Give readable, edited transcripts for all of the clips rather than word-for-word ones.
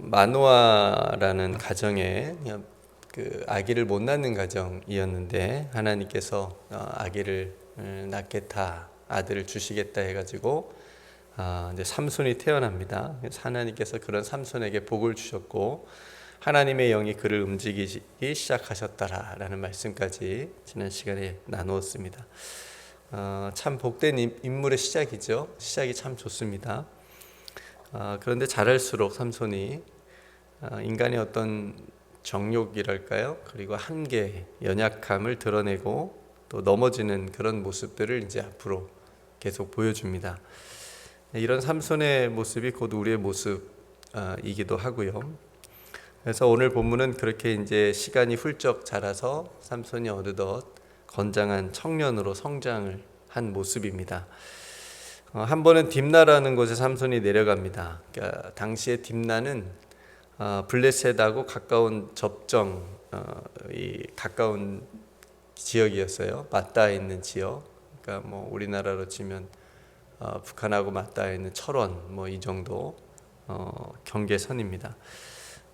마노아라는 가정에 그 아기를 못 낳는 가정이었는데 하나님께서 아기를 낳겠다, 아들을 주시겠다 해가지고 이제 삼손이 태어납니다. 그래서 하나님께서 그런 삼손에게 복을 주셨고 하나님의 영이 그를 움직이기 시작하셨다라는 말씀까지 지난 시간에 나누었습니다. 참 복된 인물의 시작이죠. 시작이 참 좋습니다. 그런데 자랄수록 삼손이 인간의 어떤 정욕이랄까요? 그리고 한계, 연약함을 드러내고 또 넘어지는 그런 모습들을 이제 앞으로 계속 보여줍니다. 이런 삼손의 모습이 곧 우리의 모습이기도 하고요. 그래서 오늘 본문은 그렇게 이제 시간이 훌쩍 자라서 삼손이 어느덧 건장한 청년으로 성장을 한 모습입니다. 한 번은 딥나라는 곳에 삼손이 내려갑니다. 그러니까 당시에 딥나는 블레셋하고 가까운 접정, 이 가까운 지역이었어요. 맞닿아 있는 지역. 그러니까 뭐 우리나라로 치면 북한하고 맞닿아 있는 철원 뭐 이 정도 경계선입니다.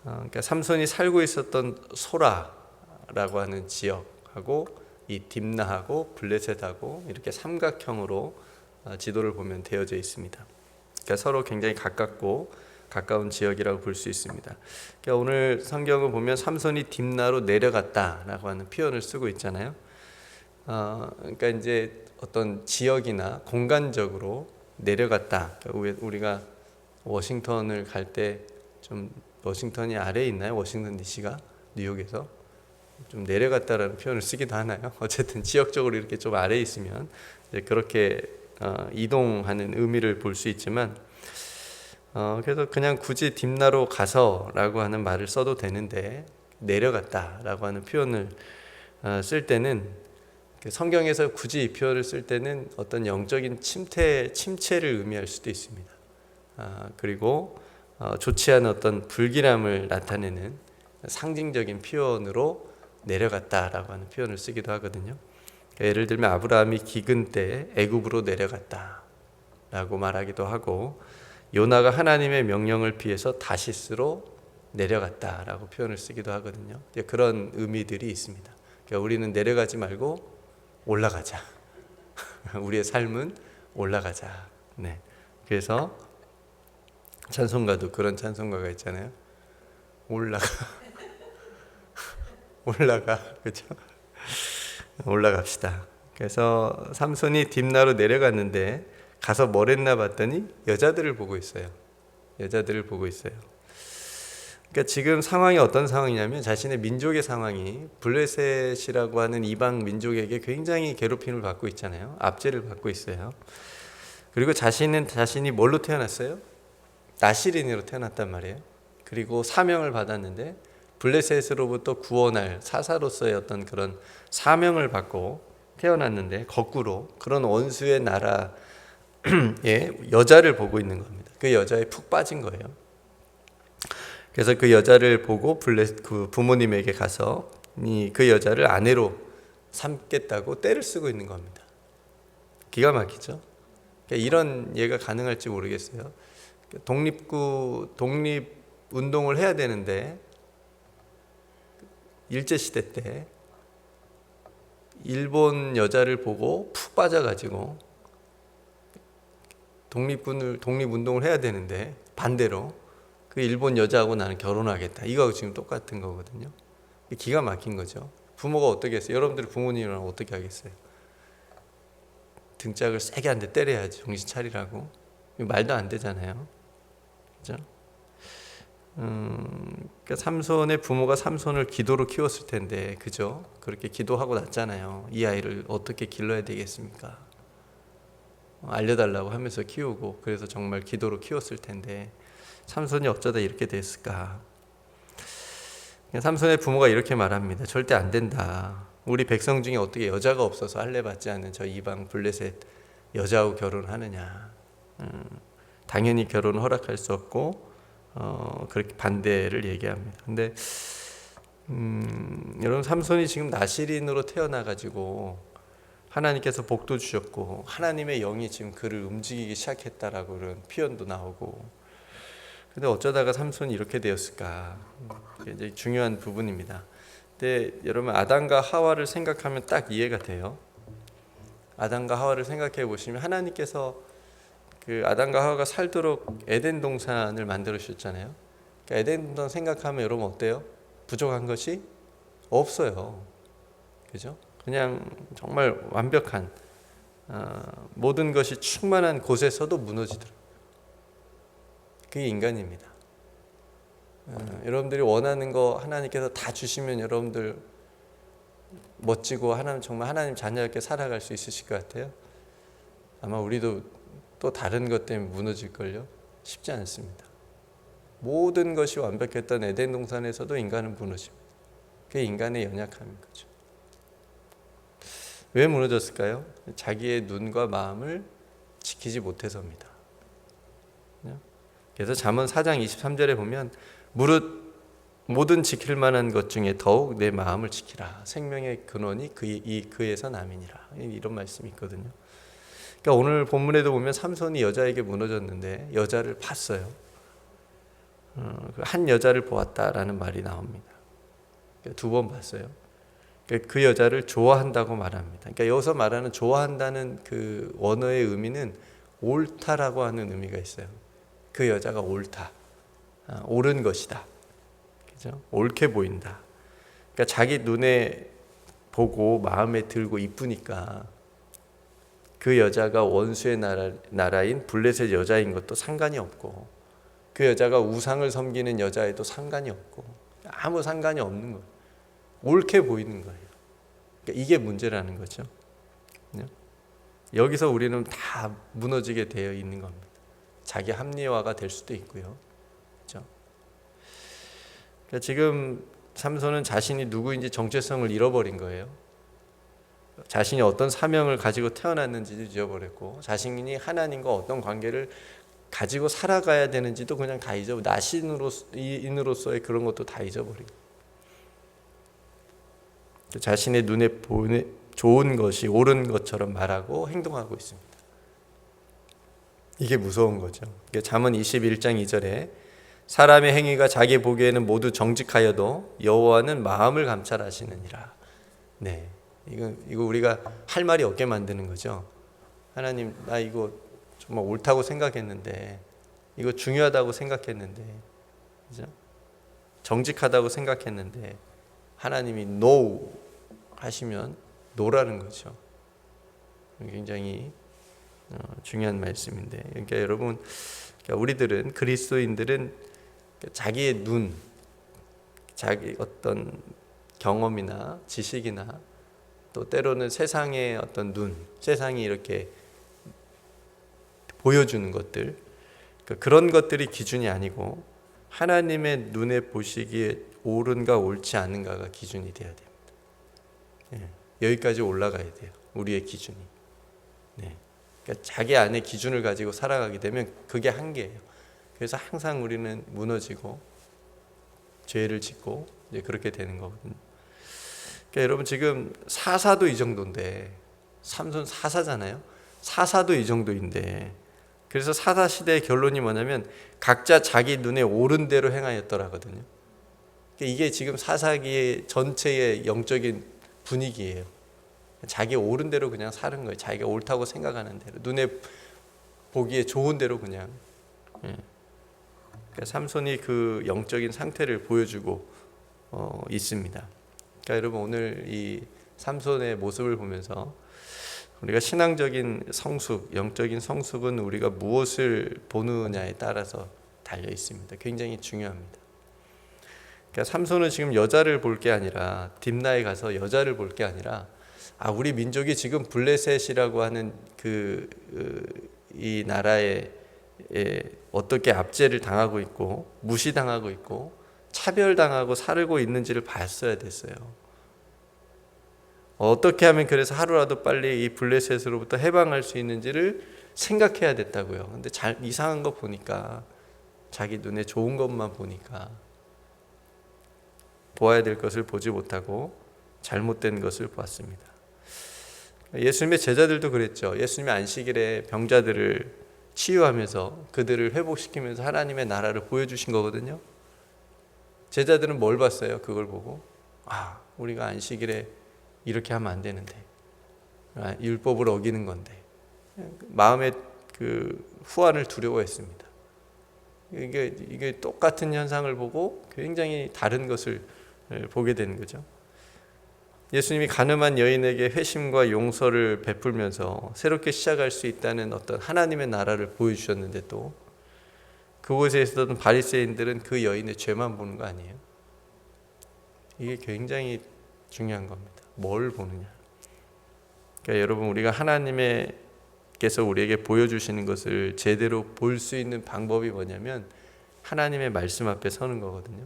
그러니까 삼손이 살고 있었던 소라라고 하는 지역하고 이 딥나하고 블레셋하고 이렇게 삼각형으로 지도를 보면 되어져 있습니다. 그러니까 서로 굉장히 가까운 지역이라고 볼 수 있습니다. 그러니까 오늘 성경을 보면 삼손이 딥나로 내려갔다라고 하는 표현을 쓰고 있잖아요. 그러니까 이제 어떤 지역이나 공간적으로 내려갔다. 그러니까 우리가 워싱턴을 갈 때 좀 워싱턴이 아래에 있나요? 워싱턴 DC가 뉴욕에서 좀 내려갔다라는 표현을 쓰기도 하나요? 어쨌든 지역적으로 이렇게 좀 아래에 있으면 이제 그렇게 이동하는 의미를 볼 수 있지만 그래서 그냥 굳이 딥나로 가서라고 하는 말을 써도 되는데 내려갔다라고 하는 표현을 쓸 때는 성경에서 굳이 이 표현을 쓸 때는 어떤 영적인 침체를 의미할 수도 있습니다. 그리고 좋지 않은 어떤 불길함을 나타내는 상징적인 표현으로 내려갔다라고 하는 표현을 쓰기도 하거든요. 예를 들면 아브라함이 기근 때 애굽으로 내려갔다라고 말하기도 하고 요나가 하나님의 명령을 피해서 다시스로 내려갔다라고 표현을 쓰기도 하거든요. 그런 의미들이 있습니다. 그러니까 우리는 내려가지 말고 올라가자. 우리의 삶은 올라가자. 네. 그래서 찬송가도 그런 찬송가가 있잖아요. 올라가. 그렇죠? 올라갑시다. 그래서 삼손이 딥나로 내려갔는데 가서 뭘 했나 봤더니 여자들을 보고 있어요. 그러니까 지금 상황이 어떤 상황이냐면 자신의 민족의 상황이 블레셋이라고 하는 이방 민족에게 굉장히 괴롭힘을 받고 있잖아요. 압제를 받고 있어요. 그리고 자신이 뭘로 태어났어요? 나시린으로 태어났단 말이에요. 그리고 사명을 받았는데 블레셋으로부터 구원할 사사로서의 어떤 그런 사명을 받고 태어났는데 거꾸로 그런 원수의 나라의 여자를 보고 있는 겁니다. 그 여자에 푹 빠진 거예요. 그래서 그 여자를 보고 그 부모님에게 가서 그 여자를 아내로 삼겠다고 떼를 쓰고 있는 겁니다. 기가 막히죠? 그러니까 이런 예가 가능할지 모르겠어요. 독립운동을 해야 되는데 일제시대 때 일본 여자를 보고 푹 빠져가지고 독립운동을 해야 되는데 반대로 그 일본 여자하고 나는 결혼하겠다. 이거하고 지금 똑같은 거거든요. 기가 막힌 거죠. 부모가 어떻게 했어요? 여러분들이 부모님이랑 어떻게 하겠어요? 등짝을 세게 한 대 때려야지. 정신 차리라고. 말도 안 되잖아요. 그죠? 그러니까 삼손의 부모가 삼손을 기도로 키웠을 텐데, 그죠? 그렇게 기도하고 났잖아요. 이 아이를 어떻게 길러야 되겠습니까? 알려달라고 하면서 키우고, 그래서 정말 기도로 키웠을 텐데, 삼손이 어쩌다 이렇게 됐을까? 삼손의 부모가 이렇게 말합니다. 절대 안 된다. 우리 백성 중에 어떻게 여자가 없어서 할례받지 않은 저 이방 블레셋 여자하고 결혼하느냐? 당연히 결혼을 허락할 수 없고 그렇게 반대를 얘기합니다. 근데 여러분 삼손이 지금 나시린으로 태어나가지고 하나님께서 복도 주셨고 하나님의 영이 지금 그를 움직이기 시작했다라고 그런 표현도 나오고 근데 어쩌다가 삼손이 이렇게 되었을까? 이게 이제 중요한 부분입니다. 근데 여러분 아담과 하와를 생각하면 딱 이해가 돼요. 아담과 하와를 생각해 보시면 하나님께서 그 아담과 하와가 살도록 에덴 동산을 만들어 주셨잖아요. 그러니까 에덴 동산 생각하면 여러분 어때요? 부족한 것이 없어요. 그죠? 그냥 정말 완벽한 모든 것이 충만한 곳에서도 무너지더라고요. 그게 인간입니다. 여러분들이 원하는 거 하나님께서 다 주시면 여러분들 멋지고 하나님 정말 하나님 자녀답게 살아갈 수 있으실 것 같아요. 아마 우리도 또 다른 것 때문에 무너질걸요. 쉽지 않습니다. 모든 것이 완벽했던 에덴 동산에서도 인간은 무너집니다. 그게 인간의 연약함인 거죠. 왜 무너졌을까요? 자기의 눈과 마음을 지키지 못해서입니다. 그래서 잠언 4장 23절에 보면 무릇 모든 지킬 만한 것 중에 더욱 내 마음을 지키라. 생명의 근원이 그에서 남이니라. 이런 말씀이 있거든요. 그러니까 오늘 본문에도 보면 삼손이 여자에게 무너졌는데 여자를 봤어요. 한 여자를 보았다라는 말이 나옵니다. 두 번 봤어요. 그 여자를 좋아한다고 말합니다. 그러니까 여기서 말하는 좋아한다는 그 원어의 의미는 옳다라고 하는 의미가 있어요. 그 여자가 옳다, 옳은 것이다, 그죠? 옳게 보인다. 그러니까 자기 눈에 보고 마음에 들고 이쁘니까 그 여자가 원수의 나라인 블레셋 여자인 것도 상관이 없고, 그 여자가 우상을 섬기는 여자에도 상관이 없고, 아무 상관이 없는 거예요. 옳게 보이는 거예요. 그러니까 이게 문제라는 거죠. 여기서 우리는 다 무너지게 되어 있는 겁니다. 자기 합리화가 될 수도 있고요. 그렇죠? 그러니까 지금 삼손은 자신이 누구인지 정체성을 잃어버린 거예요. 자신이 어떤 사명을 가지고 태어났는지도 잊어버렸고, 자신이 하나님과 어떤 관계를 가지고 살아가야 되는지도 그냥 다 잊어버리고, 나신으로서의 그런 것도 다 잊어버리고, 자신의 눈에 좋은 것이 옳은 것처럼 말하고 행동하고 있습니다. 이게 무서운 거죠. 잠언 21장 2절에 사람의 행위가 자기 보기에는 모두 정직하여도 여호와는 마음을 감찰하시느니라. 네, 이거 우리가 할 말이 없게 만드는 거죠. 하나님, 나 이거 정말 옳다고 생각했는데, 이거 중요하다고 생각했는데, 그죠? 정직하다고 생각했는데 하나님이 no 하시면 노라는 거죠. 굉장히 중요한 말씀인데, 그러니까 여러분, 우리들은 그리스도인들은 자기의 눈, 자기 어떤 경험이나 지식이나 또 때로는 세상의 어떤 눈, 세상이 이렇게 보여주는 것들, 그런 것들이 기준이 아니고 하나님의 눈에 보시기에 옳은가 옳지 않은가가 기준이 돼야 됩니다. 여기까지 올라가야 돼요. 우리의 기준이. 그러니까 자기 안에 기준을 가지고 살아가게 되면 그게 한계예요. 그래서 항상 우리는 무너지고 죄를 짓고 이제 그렇게 되는 거거든요. 그러니까 여러분 지금 사사도 이 정도인데, 삼손 사사잖아요. 사사도 이 정도인데, 그래서 사사 시대의 결론이 뭐냐면 각자 자기 눈에 옳은 대로 행하였더라거든요. 그러니까 이게 지금 사사기의 전체의 영적인 분위기예요. 자기 옳은 대로 그냥 사는 거예요. 자기가 옳다고 생각하는 대로, 눈에 보기에 좋은 대로 그냥. 그러니까 삼손이 그 영적인 상태를 보여주고 있습니다. 그러니까 여러분 오늘 이 삼손의 모습을 보면서 우리가 신앙적인 성숙, 영적인 성숙은 우리가 무엇을 보느냐에 따라서 달려 있습니다. 굉장히 중요합니다. 그러니까 삼손은 지금 여자를 볼 게 아니라, 딥나에 가서 여자를 볼 게 아니라, 우리 민족이 지금 블레셋이라고 하는 이 나라에 어떻게 압제를 당하고 있고 무시당하고 있고 차별당하고 살고 있는지를 봤어야 됐어요. 어떻게 하면 그래서 하루라도 빨리 이 블레셋으로부터 해방할 수 있는지를 생각해야 됐다고요. 근데 이상한 거 보니까, 자기 눈에 좋은 것만 보니까 보아야 될 것을 보지 못하고 잘못된 것을 보았습니다. 예수님의 제자들도 그랬죠. 예수님의 안식일에 병자들을 치유하면서 그들을 회복시키면서 하나님의 나라를 보여주신 거거든요. 제자들은 뭘 봤어요? 그걸 보고 우리가 안식일에 이렇게 하면 안 되는데, 율법을 어기는 건데, 마음의 그 후환을 두려워했습니다. 이게 똑같은 현상을 보고 굉장히 다른 것을 보게 되는 거죠. 예수님이 가늠한 여인에게 회심과 용서를 베풀면서 새롭게 시작할 수 있다는 어떤 하나님의 나라를 보여주셨는데, 또 그곳에 있었던 바리새인들은 그 여인의 죄만 보는 거 아니에요? 이게 굉장히 중요한 겁니다. 뭘 보느냐. 그러니까 여러분, 우리가 하나님께서 우리에게 보여주시는 것을 제대로 볼 수 있는 방법이 뭐냐면 하나님의 말씀 앞에 서는 거거든요.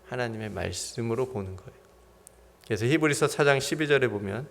하나님의 말씀으로 보는 거예요. 그래서 히브리서 4장 12절에 보면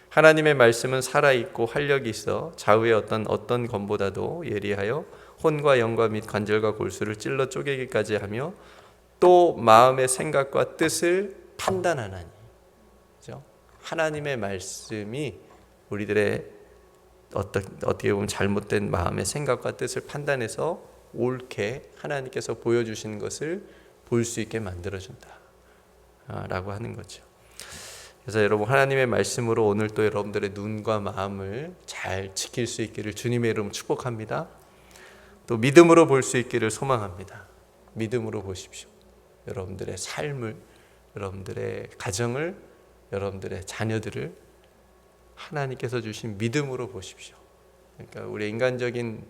하나님의 말씀은 살아있고 활력이 있어 좌우의 어떤 검보다도 예리하여 혼과 영과 및 관절과 골수를 찔러 쪼개기까지 하며 또 마음의 생각과 뜻을 판단하나니. 그렇죠? 하나님의 말씀이 우리들의 어떻게 보면 잘못된 마음의 생각과 뜻을 판단해서 옳게 하나님께서 보여주시는 것을 볼 수 있게 만들어준다 라고 하는 거죠. 그래서 여러분, 하나님의 말씀으로 오늘 또 여러분들의 눈과 마음을 잘 지킬 수 있기를 주님의 이름으로 축복합니다. 또 믿음으로 볼 수 있기를 소망합니다. 믿음으로 보십시오. 여러분들의 삶을, 여러분들의 가정을, 여러분들의 자녀들을 하나님께서 주신 믿음으로 보십시오. 그러니까 우리 인간적인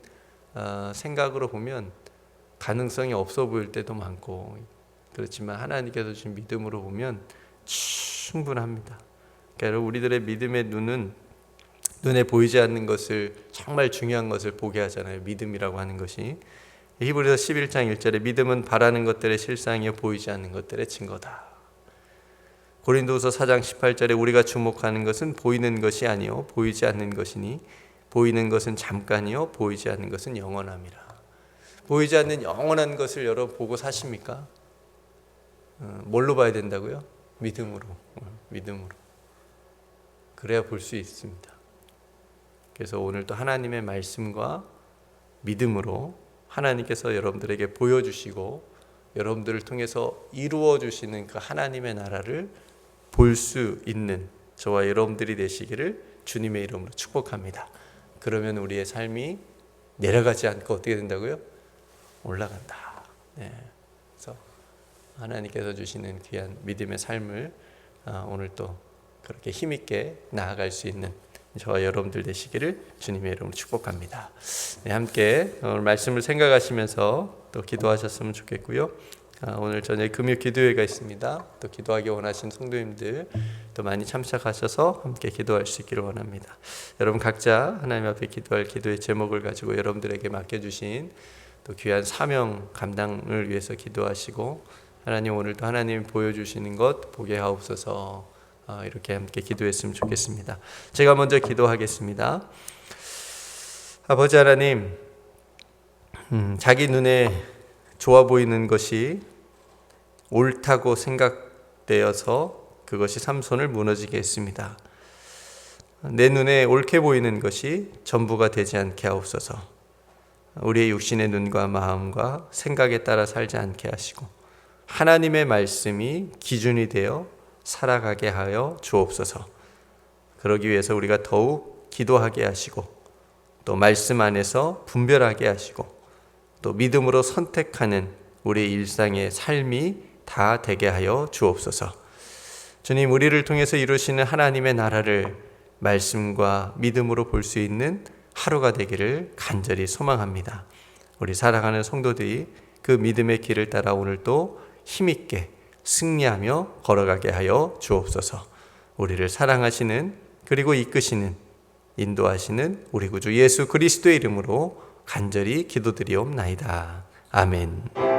생각으로 보면 가능성이 없어 보일 때도 많고, 그렇지만 하나님께서 주신 믿음으로 보면 충분합니다. 그러니까 우리들의 믿음의 눈은 눈에 보이지 않는 것을, 정말 중요한 것을 보게 하잖아요. 믿음이라고 하는 것이. 히브리서 11장 1절에 믿음은 바라는 것들의 실상이요 보이지 않는 것들의 증거다. 고린도후서 4장 18절에 우리가 주목하는 것은 보이는 것이 아니요 보이지 않는 것이니 보이는 것은 잠깐이요 보이지 않는 것은 영원함이라. 보이지 않는 영원한 것을 여러분 보고 사십니까? 뭘로 봐야 된다고요? 믿음으로. 그래야 볼 수 있습니다. 그래서 오늘 또 하나님의 말씀과 믿음으로 하나님께서 여러분들에게 보여주시고 여러분들을 통해서 이루어 주시는 그 하나님의 나라를 볼 수 있는 저와 여러분들이 되시기를 주님의 이름으로 축복합니다. 그러면 우리의 삶이 내려가지 않고 어떻게 된다고요? 올라간다. 네. 그래서 하나님께서 주시는 귀한 믿음의 삶을 오늘 또 그렇게 힘있게 나아갈 수 있는 저와 여러분들 되시기를 주님의 이름으로 축복합니다. 네, 함께 오늘 말씀을 생각하시면서 또 기도하셨으면 좋겠고요. 오늘 저녁에 금요 기도회가 있습니다. 또 기도하기 원하시는 성도님들 또 많이 참석하셔서 함께 기도할 수 있기를 원합니다. 여러분 각자 하나님 앞에 기도할 기도의 제목을 가지고 여러분들에게 맡겨주신 또 귀한 사명 감당을 위해서 기도하시고, 하나님 오늘도 하나님이 보여주시는 것 보게 하옵소서, 이렇게 함께 기도했으면 좋겠습니다. 제가 먼저 기도하겠습니다. 아버지 하나님, 자기 눈에 좋아 보이는 것이 옳다고 생각되어서 그것이 삼손을 무너지게 했습니다. 내 눈에 옳게 보이는 것이 전부가 되지 않게 하옵소서. 우리의 육신의 눈과 마음과 생각에 따라 살지 않게 하시고 하나님의 말씀이 기준이 되어 살아가게 하여 주옵소서. 그러기 위해서 우리가 더욱 기도하게 하시고 또 말씀 안에서 분별하게 하시고 또 믿음으로 선택하는 우리의 일상의 삶이 다 되게 하여 주옵소서. 주님, 우리를 통해서 이루시는 하나님의 나라를 말씀과 믿음으로 볼 수 있는 하루가 되기를 간절히 소망합니다. 우리 사랑하는 성도들이 그 믿음의 길을 따라 오늘도 힘있게 승리하며 걸어가게 하여 주옵소서. 우리를 사랑하시는 그리고 이끄시는 인도하시는 우리 구주 예수 그리스도의 이름으로 간절히 기도드리옵나이다. 아멘.